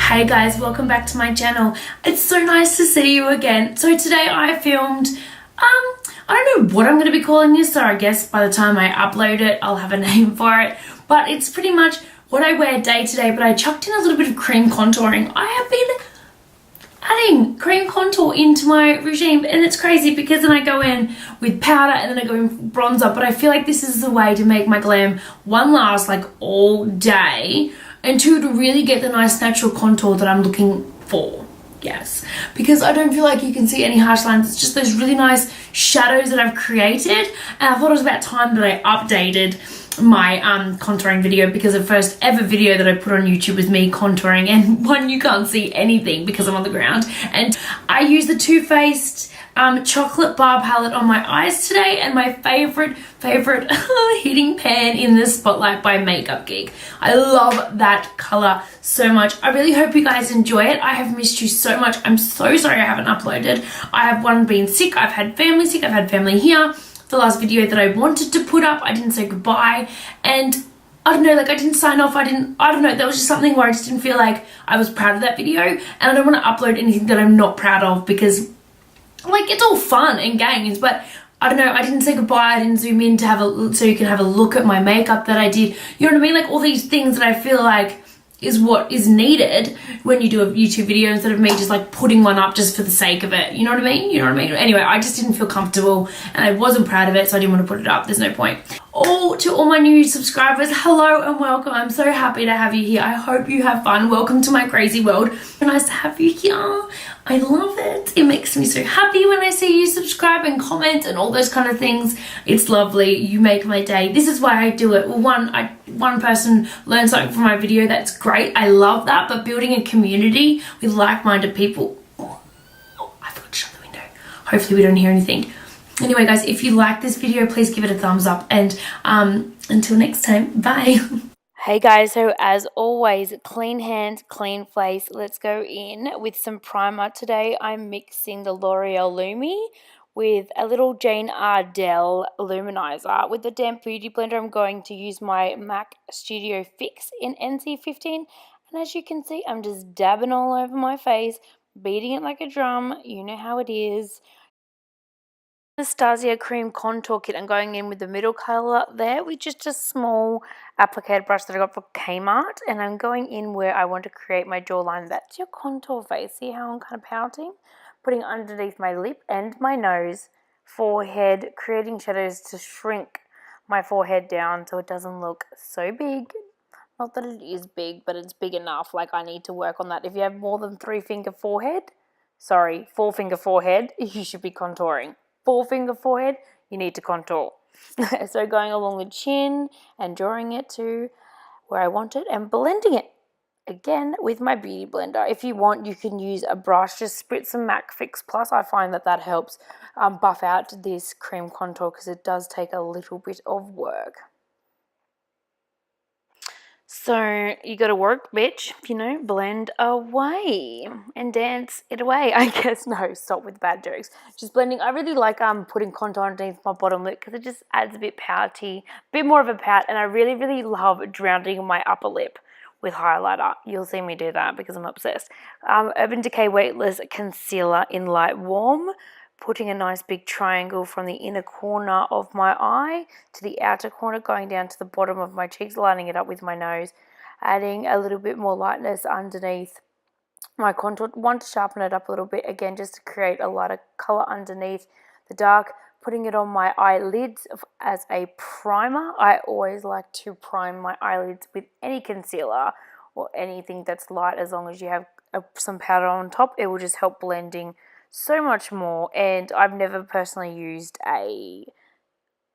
Hey guys, welcome back to my channel. It's so nice to see you again. So today I filmed, I don't know what I'm going to be calling this, so I guess by the time I upload it, I'll have a name for it. But it's pretty much what I wear day to day, but I chucked in a little bit of cream contouring. I have been adding cream contour into my regime, and it's crazy because then I go in with powder and then I go in with bronzer, but I feel like this is the way to make my glam, one, last like all day, and two, to really get the nice natural contour that I'm looking for. Yes, because I don't feel like you can see any harsh lines. It's just those really nice shadows that I've created, and I thought it was about time that I updated my contouring video, because the first ever video that I put on YouTube was me contouring, and one, you can't see anything because I'm on the ground. And I used the Too Faced chocolate bar palette on my eyes today, and my favorite hitting pan in the spotlight by Makeup Geek. I love that color so much. I really hope you guys enjoy it. I have missed you so much. I'm so sorry I haven't uploaded. I have been sick, I've had family sick, I've had family here. The last video that I wanted to put up, I didn't say goodbye, and I don't know, like I didn't sign off, I don't know, there was just something where I just didn't feel like I was proud of that video, and I don't want to upload anything that I'm not proud of, because like it's all fun and games, but I don't know, I didn't say goodbye, I didn't zoom in to have a, so you can have a look at my makeup that I did, you know what I mean, like all these things that I feel like is what is needed when you do a YouTube video, instead of me just like putting one up just for the sake of it, you know what I mean? You know what I mean? Anyway, I just didn't feel comfortable and I wasn't proud of it, so I didn't want to put it up. There's no point. To all my new subscribers, hello and welcome. I'm so happy to have you here. I hope you have fun. Welcome to my crazy world. Nice to have you here. I love it. It makes me so happy when I see you subscribe and comment and all those kind of things. It's lovely. You make my day. This is why I do it. Well, one person learned something from my video. That's great. I love that. But building a community with like-minded people. Oh, I forgot to shut the window. Hopefully we don't hear anything. Anyway, guys, if you like this video, please give it a thumbs up. And until next time, bye. Hey guys, so as always, clean hands, clean face. Let's go in with some primer. Today I'm mixing the L'Oreal Lumi with a little Jane Adele Luminiser. With the damp beauty blender, I'm going to use my MAC Studio Fix in NC15. And as you can see, I'm just dabbing all over my face, beating it like a drum. You know how it is. Anastasia cream contour kit. I'm going in with the middle color there with just a small applicator brush that I got for Kmart, and I'm going in where I want to create my jawline. That's your contour face. See how I'm kind of pouting? Putting underneath my lip and my nose, forehead, creating shadows to shrink my forehead down so it doesn't look so big. Not that it is big, but it's big enough. Like I need to work on that. If you have more than 4-finger forehead, you should be contouring. 4-finger forehead, you need to contour. So going along the chin and drawing it to where I want it and blending it again with my beauty blender. If you want, you can use a brush, just spritz some MAC Fix Plus. I find that helps buff out this cream contour because it does take a little bit of work. So you got to work, bitch, you know, blend away and dance it away. I guess, no, stop with bad jokes. Just blending. I really like putting contour underneath my bottom lip because it just adds a bit pouty, a bit more of a pout, and I really love drowning my upper lip with highlighter. You'll see me do that because I'm obsessed. Urban Decay Weightless Concealer in Light Warm. Putting a nice big triangle from the inner corner of my eye to the outer corner, going down to the bottom of my cheeks, lining it up with my nose, adding a little bit more lightness underneath my contour, to sharpen it up a little bit, again just to create a lighter color underneath the dark, putting it on my eyelids as a primer. I always like to prime my eyelids with any concealer or anything that's light, as long as you have some powder on top. It will just help blending so much more. And I've never personally used a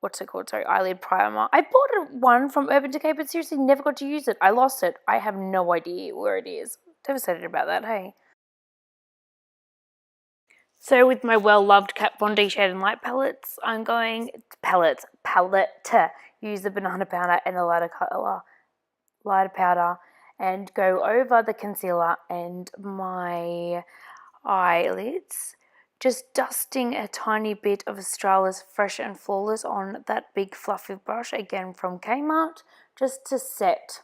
eyelid primer. I bought one from Urban Decay, but seriously never got to use it. I lost it. I have no idea where it is. Devastated about that, hey. So with my well-loved Kat Von D Shade and Light palettes, I'm going to use the banana powder and the lighter powder, and go over the concealer and my eyelids, just dusting a tiny bit of Australis Fresh and Flawless on that big fluffy brush, again from Kmart, just to set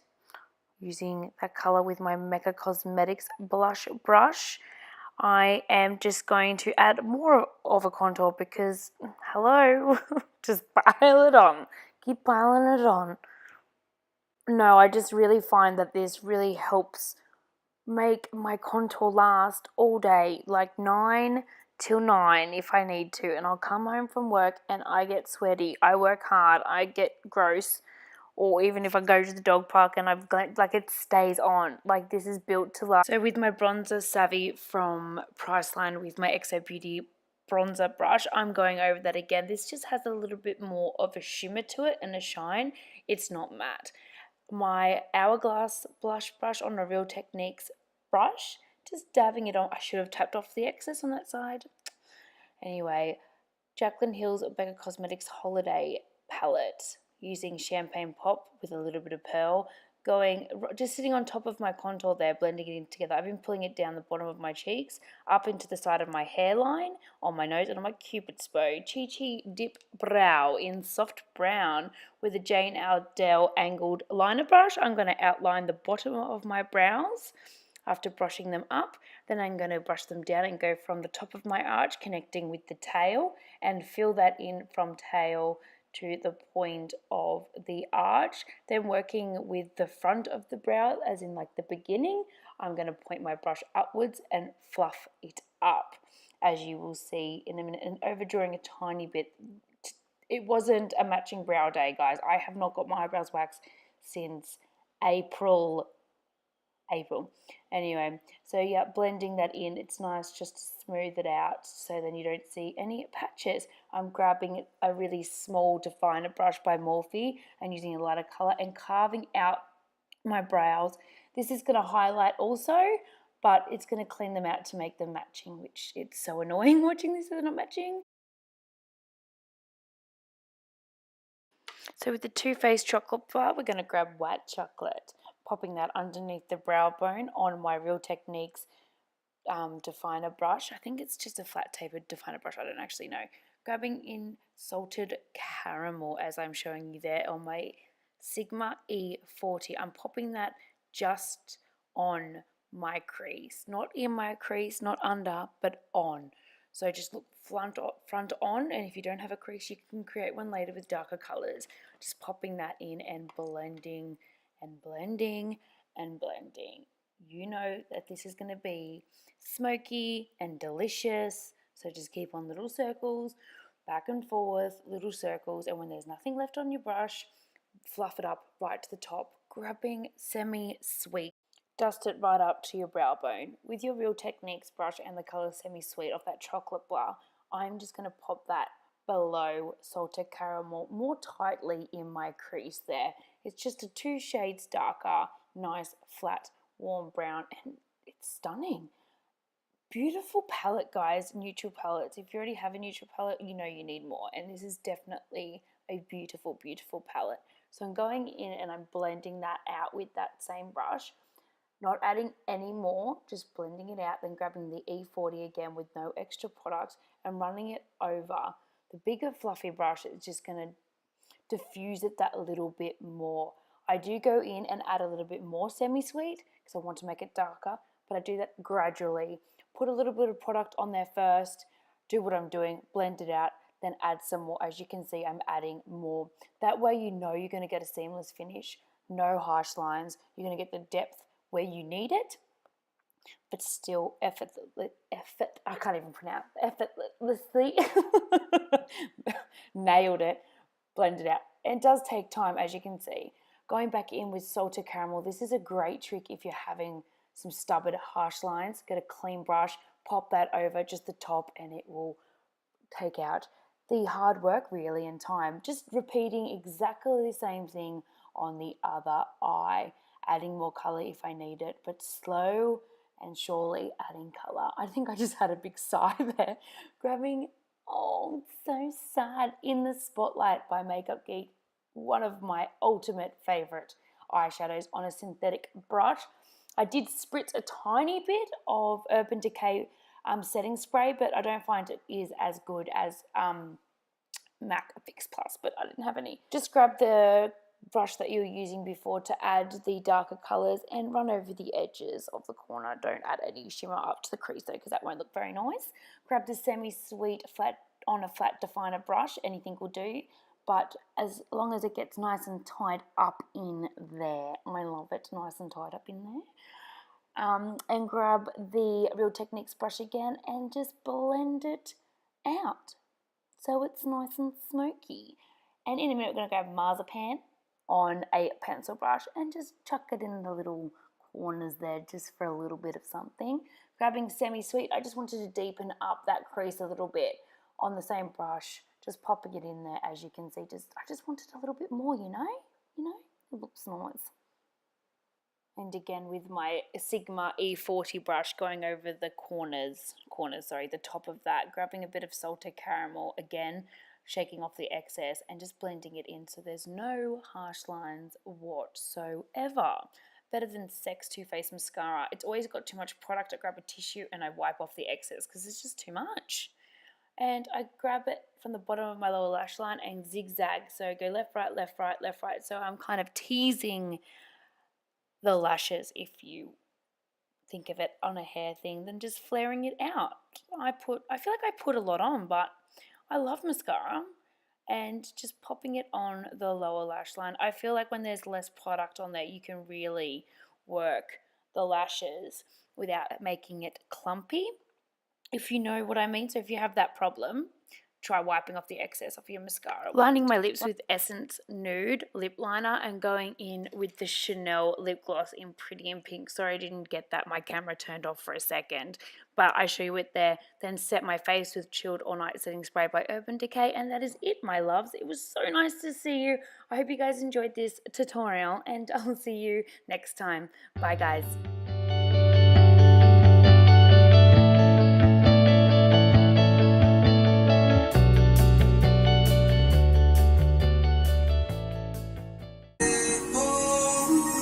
using that colour with my Mecca Cosmetics blush brush. I am just going to add more of a contour because, hello, just pile it on. Keep piling it on. No, I just really find that this really helps make my contour last all day, like 9 till 9 if I need to, and I'll come home from work and I get sweaty, I work hard, I get gross, or even if I go to the dog park and I've got, like, it stays on. Like, this is built to last. So with my bronzer Savvy from Priceline with my XO Beauty bronzer brush, I'm going over that again. This just has a little bit more of a shimmer to it and a shine. It's not matte. My Hourglass Blush brush on a Real Techniques brush, just dabbing it on. I should have tapped off the excess on that side. Anyway, Jaclyn Hill's Becca Cosmetics Holiday palette, using Champagne Pop with a little bit of pearl, just sitting on top of my contour there, blending it in together. I've been pulling it down the bottom of my cheeks, up into the side of my hairline, on my nose, and on my Cupid's bow. Chi Chi Dip Brow in soft brown with a Jane Adele angled liner brush. I'm going to outline the bottom of my brows after brushing them up. Then I'm going to brush them down and go from the top of my arch, connecting with the tail, and fill that in from tail to the point of the arch. Then working with the front of the brow, as in like the beginning, I'm going to point my brush upwards and fluff it up, as you will see in a minute, and overdrawing a tiny bit. It wasn't a matching brow day, guys. I have not got my eyebrows waxed since April. Anyway, so yeah, blending that in, it's nice just to smooth it out so then you don't see any patches. I'm grabbing a really small definer brush by Morphe and using a lighter color and carving out my brows. This is going to highlight also, but it's going to clean them out to make them matching, which it's so annoying watching this so they're not matching. So with the Too Faced chocolate bar, we're going to grab white chocolate, popping that underneath the brow bone on my Real Techniques definer brush. I think it's just a flat tapered definer brush, I don't actually know. Grabbing in salted caramel, as I'm showing you there on my Sigma E40. I'm popping that just on my crease, not in my crease, not under, but on. So just look front on, and if you don't have a crease, you can create one later with darker colors. Just popping that in and blending and blending and blending. You know that this is going to be smoky and delicious, so just keep on little circles, back and forth, little circles, and when there's nothing left on your brush, fluff it up right to the top, grabbing Semi-Sweet. Dust it right up to your brow bone. With your Real Techniques brush and the colour Semi-Sweet of that chocolate bar, I'm just going to pop that below salted caramel more tightly in my crease there. It's just a 2 shades darker, nice, flat, warm brown, and it's stunning. Beautiful palette, guys. Neutral palettes. If you already have a neutral palette, you know you need more, and this is definitely a beautiful, beautiful palette. So I'm going in and I'm blending that out with that same brush, not adding any more, just blending it out, then grabbing the E40 again with no extra products and running it over. The bigger fluffy brush is just going to diffuse it that little bit more. I do go in and add a little bit more Semi-Sweet because I want to make it darker, but I do that gradually. Put a little bit of product on there first, do what I'm doing, blend it out, then add some more. As you can see, I'm adding more. That way you know you're going to get a seamless finish, no harsh lines. You're going to get the depth where you need it, but still effortlessly, nailed it, blend it out. It does take time, as you can see. Going back in with salted caramel, this is a great trick if you're having some stubborn harsh lines. Get a clean brush, pop that over just the top, and it will take out the hard work really in time. Just repeating exactly the same thing on the other eye, adding more color if I need it, but slow and surely adding color. I think I just had a big sigh there. Grabbing, oh, so sad, In the Spotlight by Makeup Geek, one of my ultimate favorite eyeshadows on a synthetic brush. I did spritz a tiny bit of Urban Decay setting spray, but I don't find it is as good as MAC Fix Plus, but I didn't have any. Just grab the brush that you were using before to add the darker colors and run over the edges of the corner. Don't add any shimmer up to the crease though, because that won't look very nice. Grab the semi-sweet flat definer brush, anything will do, but as long as it gets nice and tied up in there. I love it, nice and tied up in there. And grab the Real Techniques brush again and just blend it out so it's nice and smoky. And in a minute, we're going to grab Marzipan on a pencil brush and just chuck it in the little corners there just for a little bit of something. Grabbing Semi-Sweet, I just wanted to deepen up that crease a little bit on the same brush, just popping it in there. As you can see, I just wanted a little bit more, you know, it looks nice. And again with my Sigma E40 brush, going over the the top of that, grabbing a bit of Salted Caramel again, shaking off the excess and just blending it in so there's no harsh lines whatsoever. Better than Sex Too Faced mascara. It's always got too much product. I grab a tissue and I wipe off the excess because it's just too much. And I grab it from the bottom of my lower lash line and zigzag. So go left, right, left, right, left, right. So I'm kind of teasing the lashes, if you think of it on a hair thing, then just flaring it out. I feel like I put a lot on, but I love mascara, and just popping it on the lower lash line. I feel like when there's less product on there, you can really work the lashes without making it clumpy, if you know what I mean. So if you have that problem, try wiping off the excess of your mascara. Lining my lips with Essence Nude lip liner and going in with the Chanel lip gloss in Pretty in Pink. Sorry I didn't get that. My camera turned off for a second, but I show you it there. Then set my face with Chilled All Night Setting Spray by Urban Decay, and that is it, my loves. It was so nice to see you. I hope you guys enjoyed this tutorial, and I'll see you next time. Bye, guys.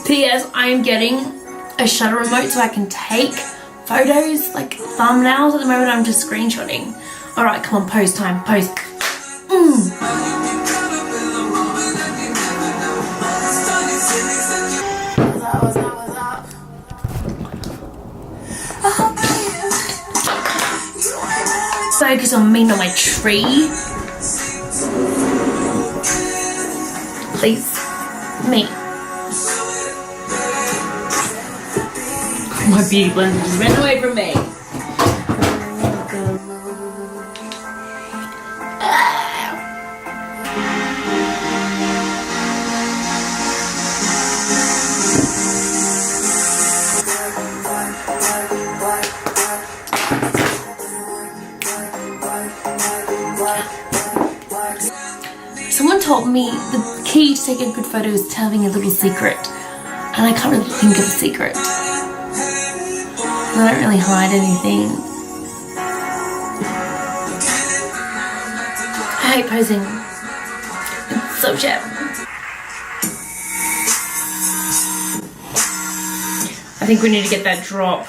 P.S. I am getting a shutter remote so I can take photos, like thumbnails. At the moment I'm just screenshotting. Alright, come on, pose time, pose. Focus on me, not my tree. Please, me. My beauty blender just ran away from me. Someone told me the key to take a good photo is telling a little secret, and I can't really think of a secret. I don't really hide anything. I hate posing. It's so shit. I think we need to get that drop.